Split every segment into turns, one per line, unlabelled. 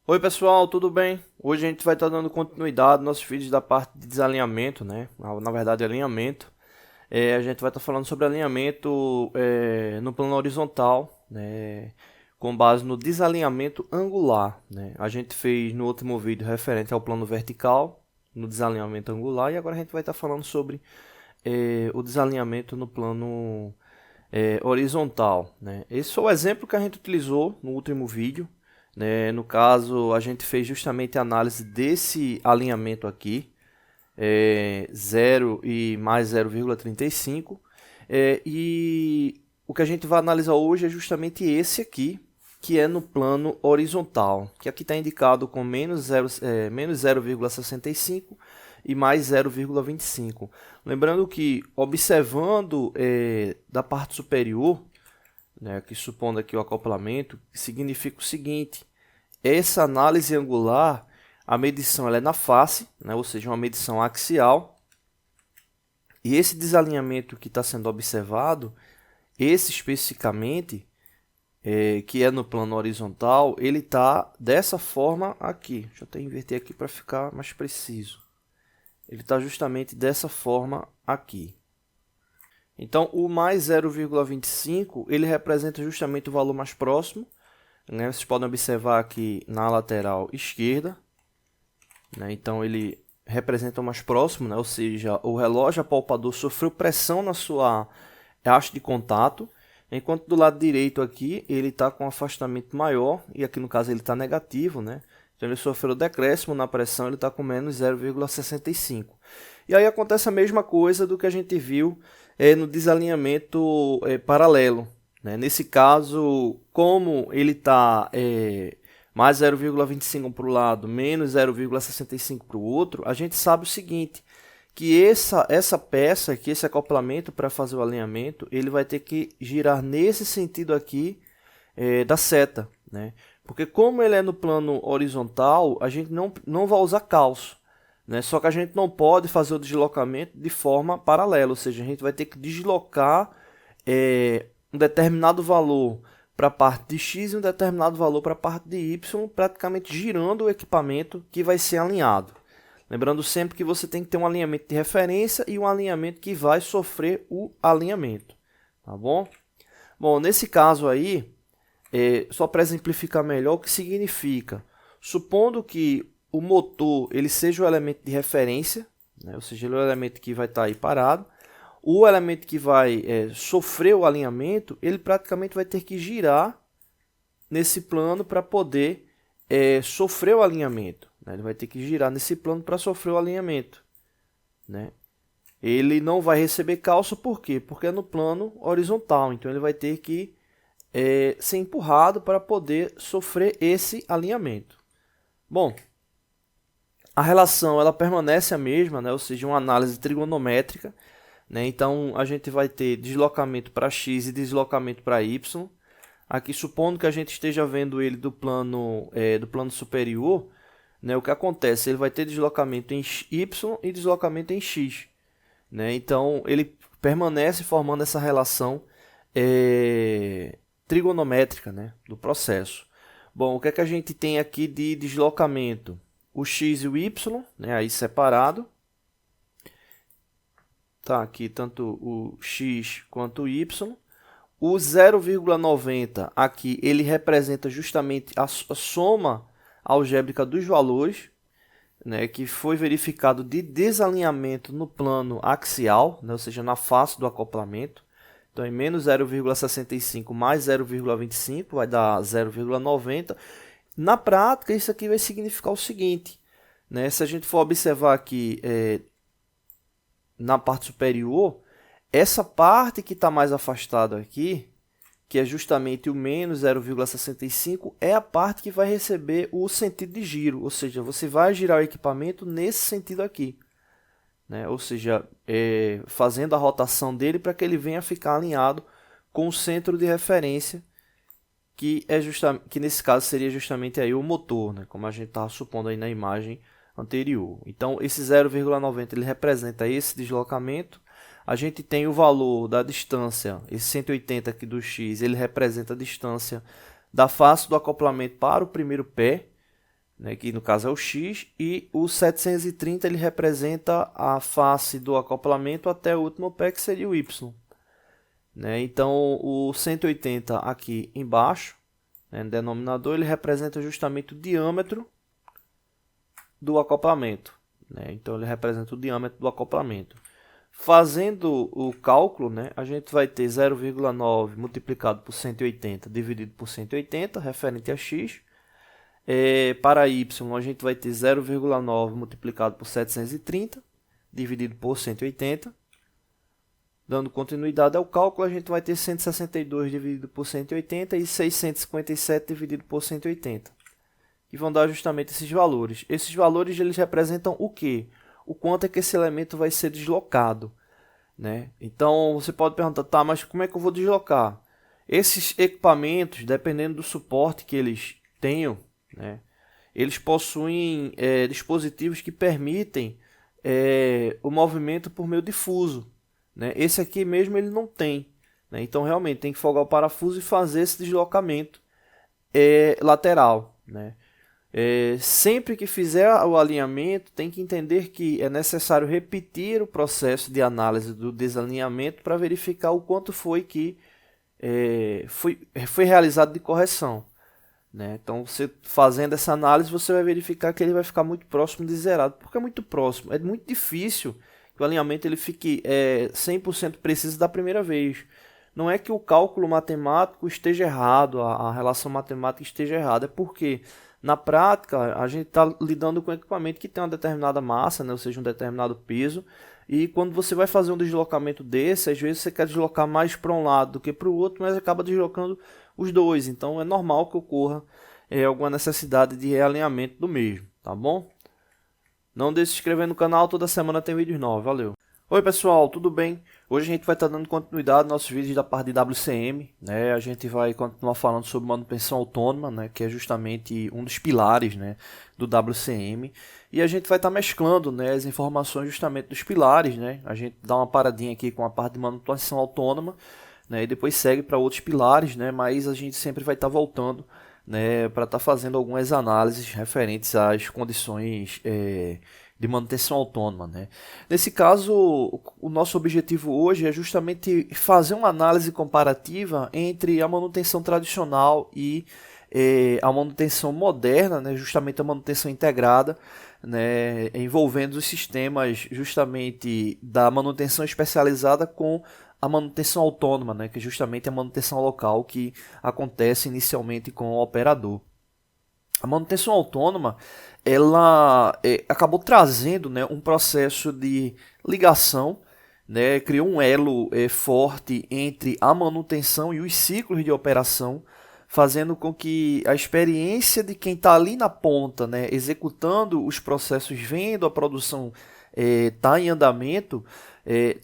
Oi pessoal, tudo bem? Hoje a gente vai estar dando continuidade aos nossos vídeos da parte de desalinhamento, né? Na verdade, alinhamento. A gente vai estar falando sobre alinhamento no plano horizontal, né? Com base no desalinhamento angular, né? A gente fez no último vídeo referente ao plano vertical, no desalinhamento angular, e agora a gente vai estar falando sobre o desalinhamento no plano horizontal, né? Esse foi o exemplo que a gente utilizou no último vídeo, né? No caso, a gente fez justamente a análise desse alinhamento aqui, 0 e mais 0,35, e o que a gente vai analisar hoje é justamente esse aqui, que é no plano horizontal, que aqui está indicado com menos 0,65 e mais 0,25. Lembrando que, observando da parte superior, né, que supondo aqui o acoplamento, significa o seguinte: essa análise angular, a medição ela é na face, né, ou seja, uma medição axial, e esse desalinhamento que está sendo observado, esse especificamente, que é no plano horizontal, ele está dessa forma aqui. Deixa eu até inverter aqui para ficar mais preciso. Ele está justamente dessa forma aqui. Então, o mais 0,25 ele representa justamente o valor mais próximo, né? Vocês podem observar aqui na lateral esquerda, né? Então, ele representa o mais próximo, né? Ou seja, o relógio apalpador sofreu pressão na sua haste de contato, enquanto do lado direito aqui ele está com um afastamento maior, e aqui no caso ele está negativo, né? Então ele sofreu decréscimo na pressão, ele está com menos 0,65. E aí acontece a mesma coisa do que a gente viu no desalinhamento paralelo, né? Nesse caso, como ele está mais 0,25 para o lado, menos 0,65 para o outro, a gente sabe o seguinte, que essa peça aqui, esse acoplamento para fazer o alinhamento, ele vai ter que girar nesse sentido aqui da seta, né? Porque como ele é no plano horizontal, a gente não vai usar calço, né? Só que a gente não pode fazer o deslocamento de forma paralela, ou seja, a gente vai ter que deslocar um determinado valor para a parte de X e um determinado valor para a parte de Y, praticamente girando o equipamento que vai ser alinhado. Lembrando sempre que você tem que ter um alinhamento de referência e um alinhamento que vai sofrer o alinhamento, tá bom? Bom, nesse caso aí, só para exemplificar melhor o que significa. Supondo que o motor ele seja o elemento de referência, né? Ou seja, ele é o elemento que vai estar aí parado. O elemento que vai sofrer o alinhamento, ele praticamente vai ter que girar nesse plano para poder sofrer o alinhamento, né? Ele vai ter que girar nesse plano para sofrer o alinhamento, né? Ele não vai receber calço, por quê? Porque é no plano horizontal, então ele vai ter que ser empurrado para poder sofrer esse alinhamento. Bom, a relação ela permanece a mesma, né? Ou seja, uma análise trigonométrica, né? Então a gente vai ter deslocamento para x e deslocamento para y. Aqui, supondo que a gente esteja vendo ele do plano superior, né, o que acontece? Ele vai ter deslocamento em y e deslocamento em x, né? Então, ele permanece formando essa relação trigonométrica, né, do processo. Bom, o que é que a gente tem aqui de deslocamento? O x e o y, né, aí separado. Tá aqui tanto o x quanto o y. O 0,90 aqui, ele representa justamente a soma algébrica dos valores, né, que foi verificado de desalinhamento no plano axial, né, ou seja, na face do acoplamento. Então, em menos 0,65 mais 0,25 vai dar 0,90. Na prática, isso aqui vai significar o seguinte, né, se a gente for observar aqui na parte superior, essa parte que está mais afastada aqui, que é justamente o menos 0,65, é a parte que vai receber o sentido de giro, ou seja, você vai girar o equipamento nesse sentido aqui, né? Ou seja, fazendo a rotação dele para que ele venha ficar alinhado com o centro de referência, que nesse caso seria justamente aí o motor, né? Como a gente estava supondo aí na imagem anterior. Então, esse 0,90 ele representa esse deslocamento. A gente tem o valor da distância, esse 180 aqui do x, ele representa a distância da face do acoplamento para o primeiro pé, né, que no caso é o X, e o 730 ele representa a face do acoplamento até o último pé, que seria o Y. Né? Então o 180 aqui embaixo, né, no denominador, ele representa justamente o diâmetro do acoplamento. Né? Então ele representa o diâmetro do acoplamento. Fazendo o cálculo, né, a gente vai ter 0,9 multiplicado por 180 dividido por 180, referente a x. Para y, a gente vai ter 0,9 multiplicado por 730 dividido por 180. Dando continuidade ao cálculo, a gente vai ter 162 dividido por 180 e 657 dividido por 180. E vão dar justamente esses valores. Esses valores eles representam o quê? O quanto é que esse elemento vai ser deslocado, né? Então você pode perguntar, tá, mas como é que eu vou deslocar? Esses equipamentos, dependendo do suporte que eles tenham, né, eles possuem dispositivos que permitem o movimento por meio difuso, né? Esse aqui mesmo ele não tem, né? Então realmente tem que folgar o parafuso e fazer esse deslocamento lateral, né? Sempre que fizer o alinhamento, tem que entender que é necessário repetir o processo de análise do desalinhamento para verificar o quanto foi que foi realizado de correção. Né? Então, você fazendo essa análise, você vai verificar que ele vai ficar muito próximo de zerado. Porque é muito próximo, é muito difícil que o alinhamento ele fique 100% preciso da primeira vez. Não é que o cálculo matemático esteja errado, a relação matemática esteja errada, é porque na prática a gente está lidando com um equipamento que tem uma determinada massa, né? Ou seja, um determinado peso, e quando você vai fazer um deslocamento desse, às vezes você quer deslocar mais para um lado do que para o outro, mas acaba deslocando os dois, então é normal que ocorra alguma necessidade de realinhamento do mesmo, tá bom? Não deixe de se inscrever no canal, toda semana tem vídeos novos, valeu! Oi pessoal, tudo bem? Hoje a gente vai estar dando continuidade aos nossos vídeos da parte de WCM, né? A gente vai continuar falando sobre manutenção autônoma, né? Que é justamente um dos pilares, né, do WCM. E a gente vai estar mesclando, né, as informações justamente dos pilares, né? A gente dá uma paradinha aqui com a parte de manutenção autônoma, né? E depois segue para outros pilares, né? Mas a gente sempre vai estar voltando, né, para estar fazendo algumas análises referentes às condições de manutenção autônoma, né? Nesse caso, o nosso objetivo hoje é justamente fazer uma análise comparativa entre a manutenção tradicional e a manutenção moderna, né? Justamente a manutenção integrada, né? Envolvendo os sistemas justamente da manutenção especializada com a manutenção autônoma, né? Que é justamente a manutenção local que acontece inicialmente com o operador. A manutenção autônoma ela acabou trazendo, né, um processo de ligação, né, criou um elo forte entre a manutenção e os ciclos de operação, fazendo com que a experiência de quem está ali na ponta, né, executando os processos, vendo a produção tá em andamento,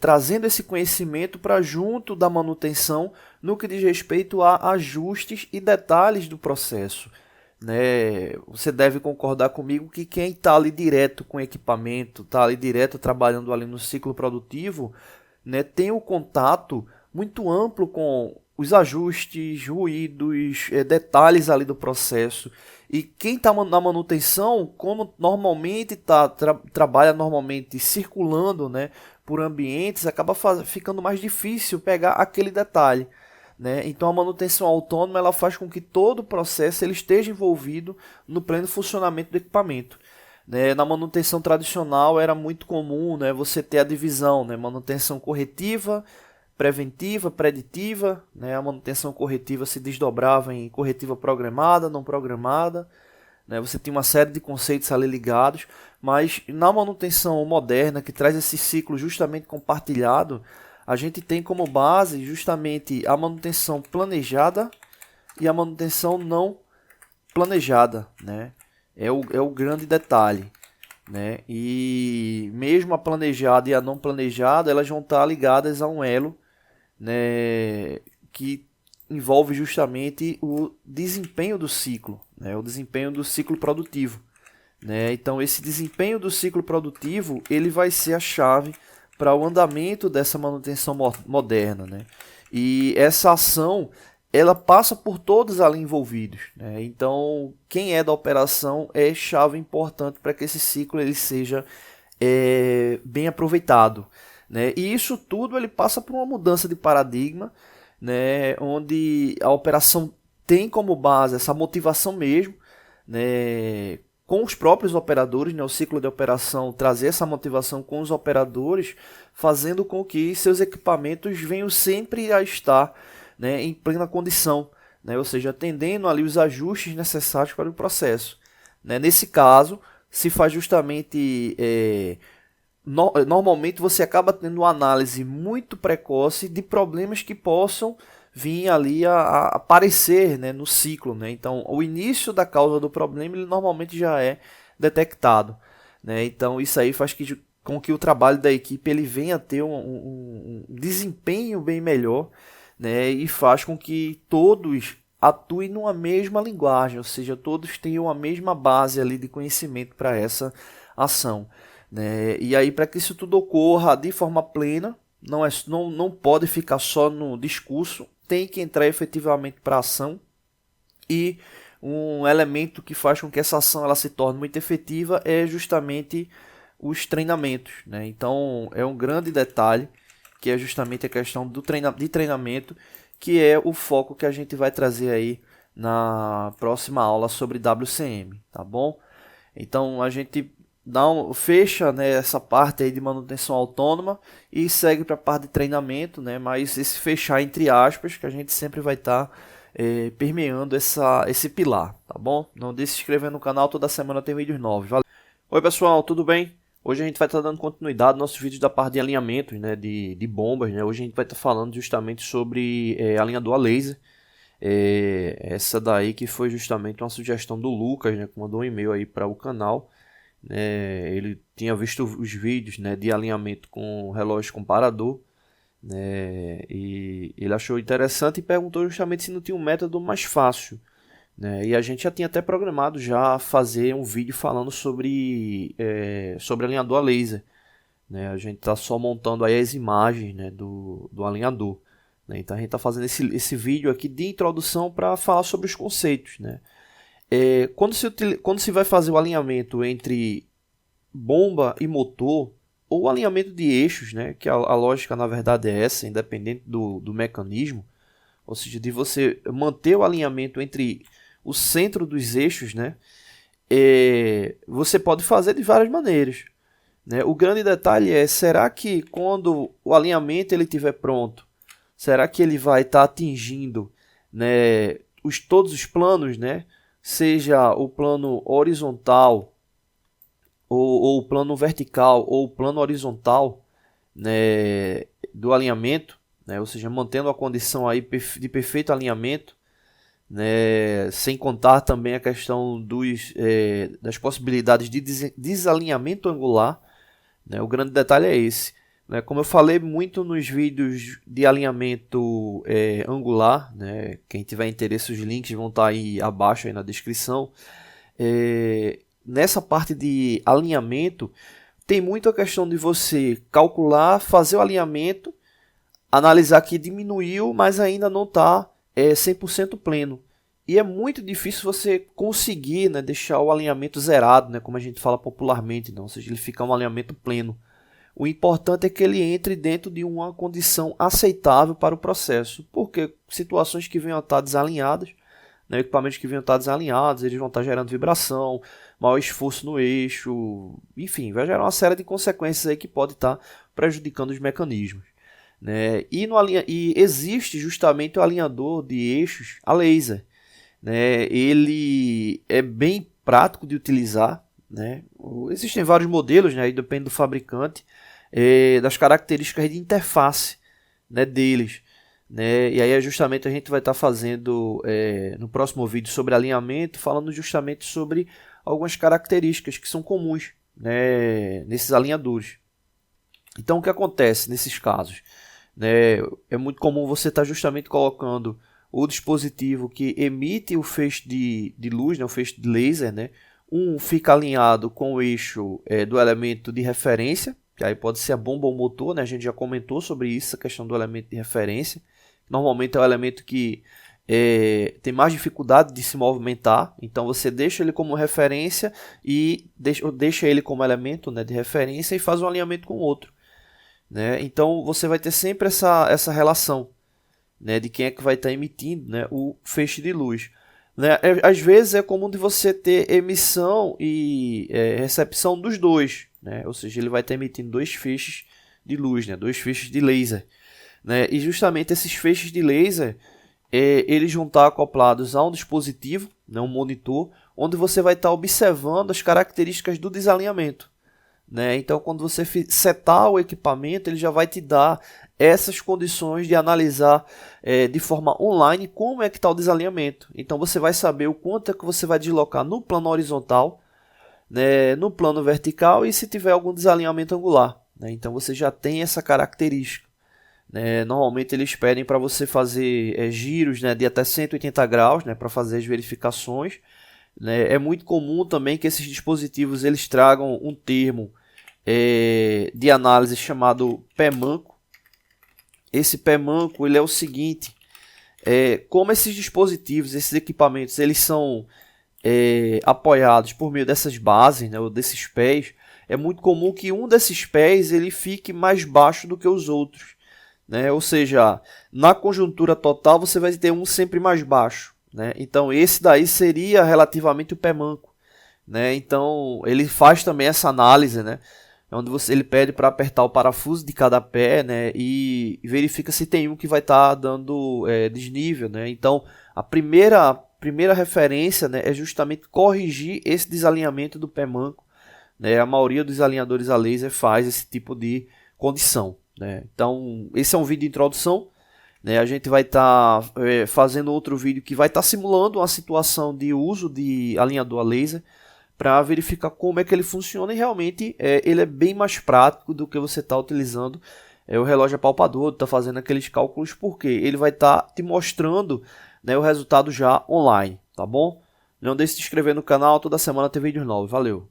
trazendo esse conhecimento para junto da manutenção no que diz respeito a ajustes e detalhes do processo. Né? Você deve concordar comigo que quem está ali direto com o equipamento, está ali direto trabalhando ali no ciclo produtivo, né, tem um contato muito amplo com os ajustes, ruídos, detalhes ali do processo. E quem está na manutenção, como normalmente trabalha normalmente circulando, né, por ambientes, acaba ficando mais difícil pegar aquele detalhe. Né? Então a manutenção autônoma ela faz com que todo o processo ele esteja envolvido no pleno funcionamento do equipamento. Né? Na manutenção tradicional era muito comum, né, você ter a divisão, né, manutenção corretiva, preventiva, preditiva. Né? A manutenção corretiva se desdobrava em corretiva programada, não programada. Né? Você tinha uma série de conceitos ali ligados, mas na manutenção moderna, que traz esse ciclo justamente compartilhado, a gente tem como base justamente a manutenção planejada e a manutenção não planejada, né? É o grande detalhe, né? E mesmo a planejada e a não planejada, elas vão estar ligadas a um elo, né, que envolve justamente o desempenho do ciclo, né? O desempenho do ciclo produtivo, né? Então esse desempenho do ciclo produtivo ele vai ser a chave para o andamento dessa manutenção moderna, né? E essa ação ela passa por todos ali envolvidos, né? Então, quem é da operação é chave importante para que esse ciclo ele seja bem aproveitado, né? E isso tudo ele passa por uma mudança de paradigma, né? Onde a operação tem como base essa motivação mesmo, né? Com os próprios operadores, né? O ciclo de operação trazer essa motivação com os operadores, fazendo com que seus equipamentos venham sempre a estar, né, em plena condição, né? Ou seja, atendendo ali os ajustes necessários para o processo, né? Nesse caso, se faz justamente normalmente você acaba tendo uma análise muito precoce de problemas que possam vir ali a aparecer, né, no ciclo, né? Então, o início da causa do problema ele normalmente já é detectado, né? Então, isso aí faz com que o trabalho da equipe ele venha a ter um desempenho bem melhor, né? E faz com que todos atuem numa mesma linguagem, ou seja, todos tenham a mesma base ali de conhecimento para essa ação, né? E aí, para que isso tudo ocorra de forma plena, não pode ficar só no discurso, tem que entrar efetivamente para a ação. E um elemento que faz com que essa ação ela se torne muito efetiva é justamente os treinamentos, né? Então é um grande detalhe que é justamente a questão de treinamento, que é o foco que a gente vai trazer aí na próxima aula sobre WCM, tá bom? Então a gente fecha, né, essa parte aí de manutenção autônoma e segue para a parte de treinamento, né? Mas esse fechar entre aspas, que a gente sempre vai estar permeando esse pilar, tá bom? Não deixe de se inscrever no canal, toda semana tem vídeos novos. Valeu. Oi pessoal, tudo bem? Hoje a gente vai estar dando continuidade aos nossos vídeos da parte de alinhamentos, né, de bombas, né? Hoje a gente vai estar falando justamente sobre alinhador a laser. Essa daí que foi justamente uma sugestão do Lucas, né, que mandou um e-mail aí para o canal. Ele tinha visto os vídeos, né, de alinhamento com relógio comparador, né, e ele achou interessante e perguntou justamente se não tinha um método mais fácil, né, e a gente já tinha até programado já fazer um vídeo falando sobre alinhador a laser, né. A gente está só montando aí as imagens, né, do alinhador, né. Então a gente está fazendo esse vídeo aqui de introdução para falar sobre os conceitos, né. Quando se vai fazer o alinhamento entre bomba e motor, ou o alinhamento de eixos, né, que a lógica na verdade é essa, independente do mecanismo, ou seja, de você manter o alinhamento entre o centro dos eixos, né, você pode fazer de várias maneiras, né. O grande detalhe é, será que quando o alinhamento ele estiver pronto, será que ele vai estar atingindo, né, todos os planos, né? Seja o plano horizontal ou o plano vertical ou o plano horizontal, né, do alinhamento, né, ou seja, mantendo a condição aí de perfeito alinhamento, né, sem contar também a questão das possibilidades de desalinhamento angular, né. O grande detalhe é esse, né. Como eu falei muito nos vídeos de alinhamento angular, né, quem tiver interesse, os links vão estar aí abaixo aí na descrição. Nessa parte de alinhamento, tem muito a questão de você calcular, fazer o alinhamento, analisar que diminuiu, mas ainda não está 100% pleno. E é muito difícil você conseguir, né, deixar o alinhamento zerado, né, como a gente fala popularmente, não, ou seja, ele ficar um alinhamento pleno. O importante é que ele entre dentro de uma condição aceitável para o processo, porque situações que venham a estar desalinhadas, né, equipamentos que venham a estar desalinhados, eles vão estar gerando vibração, maior esforço no eixo, enfim, vai gerar uma série de consequências aí que pode estar prejudicando os mecanismos, né? E existe justamente o alinhador de eixos a laser, né? Ele é bem prático de utilizar, né? Existem vários modelos, né? Aí depende do fabricante, das características de interface, né, deles, né? E aí justamente a gente vai estar fazendo no próximo vídeo sobre alinhamento, falando justamente sobre algumas características que são comuns, né, nesses alinhadores. Então o que acontece nesses casos, né? É muito comum você estar justamente colocando o dispositivo que emite o feixe de luz, né, o feixe de laser, né? Fica alinhado com o eixo do elemento de referência, que aí pode ser a bomba ou o motor, né? A gente já comentou sobre isso, a questão do elemento de referência. Normalmente é o elemento que tem mais dificuldade de se movimentar, então você deixa ele como referência e deixa ele como elemento, né, de referência e faz um alinhamento com o outro, né? Então você vai ter sempre essa relação, né, de quem é que vai estar emitindo, né, o feixe de luz. Né? Às vezes é comum de você ter emissão e recepção dos dois, né? Ou seja, ele vai estar emitindo dois feixes de luz, né? Dois feixes de laser, né? E justamente esses feixes de laser eles vão estar acoplados a um dispositivo, né, um monitor, onde você vai estar observando as características do desalinhamento, né? Então, quando você setar o equipamento, ele já vai te dar essas condições de analisar de forma online como é que está o desalinhamento. Então, você vai saber o quanto é que você vai deslocar no plano horizontal, né, no plano vertical e se tiver algum desalinhamento angular, né? Então, você já tem essa característica. Normalmente eles pedem para você fazer giros, né, de até 180 graus, né, para fazer as verificações, né? É muito comum também que esses dispositivos eles tragam um termo de análise chamado pé manco. Esse pé manco ele é o seguinte: como esses dispositivos, esses equipamentos, eles são apoiados por meio dessas bases, né, ou desses pés, é muito comum que um desses pés ele fique mais baixo do que os outros. Né? Ou seja, na conjuntura total você vai ter um sempre mais baixo, né? Então esse daí seria relativamente o pé manco, né? Então ele faz também essa análise, né, onde ele pede para apertar o parafuso de cada pé, né, e verifica se tem um que vai estar dando desnível, né? Então a primeira referência, né, é justamente corrigir esse desalinhamento do pé manco, né? A maioria dos alinhadores a laser faz esse tipo de condição, né? Então esse é um vídeo de introdução, né? A gente vai estar fazendo outro vídeo que vai estar simulando uma situação de uso de alinhador a laser para verificar como é que ele funciona e realmente ele é bem mais prático do que você está utilizando o relógio apalpador, está fazendo aqueles cálculos, porque ele vai estar te mostrando, né, o resultado já online, tá bom? Não deixe de se inscrever no canal, toda semana tem vídeos novos, valeu!